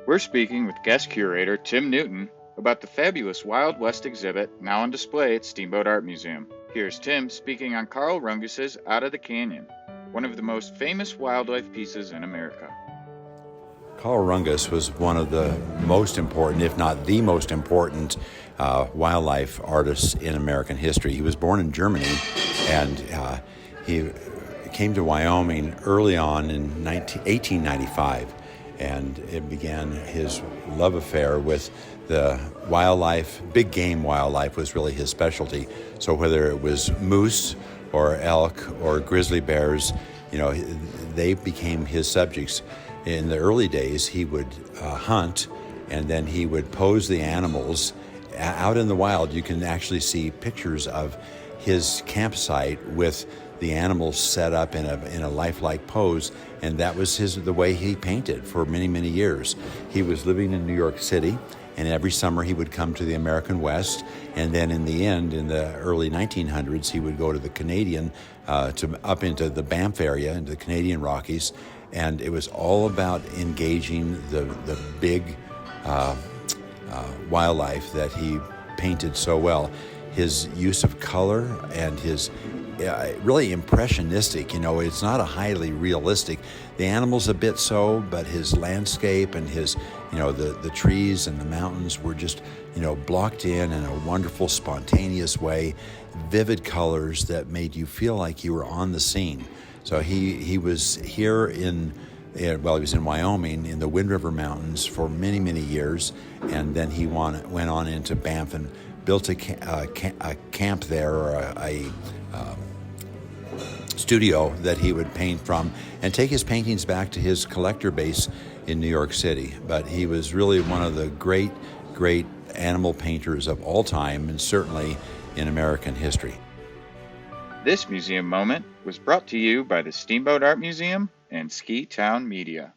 We're speaking with guest curator Tim Newton about the fabulous Wild West exhibit now on display at Steamboat Art Museum. Here's Tim speaking on Carl Rungius's Out of the Canyon, one of the most famous wildlife pieces in America. Carl Rungius was one of the most important, if not the most important, wildlife artists in American history. He was born in Germany, and he came to Wyoming early on in 1895, and it began his love affair with the wildlife. Big game wildlife was really his specialty. So whether it was moose or elk or grizzly bears, they became his subjects. In the early days, he would hunt, and then he would pose the animals out in the wild. You can actually see pictures of his campsite with the animals set up in a lifelike pose, and that was the way he painted for many, many years. He was living in New York City, and every summer he would come to the American West, and then in the end, in the early 1900s, he would go to the Canadian, up into the Banff area, into the Canadian Rockies, and it was all about engaging the big wildlife that he painted so well. His use of color and his really impressionistic, it's not a highly realistic. The animals a bit so, but his landscape and his, the trees and the mountains were just, blocked in a wonderful, spontaneous way, vivid colors that made you feel like you were on the scene. So he was here he was in Wyoming in the Wind River Mountains for many, many years, and then he went on into Banff and built a camp there, or a studio that he would paint from and take his paintings back to his collector base in New York City. But he was really one of the great, great animal painters of all time, and certainly in American history. This museum moment was brought to you by the Steamboat Art Museum and Ski Town Media.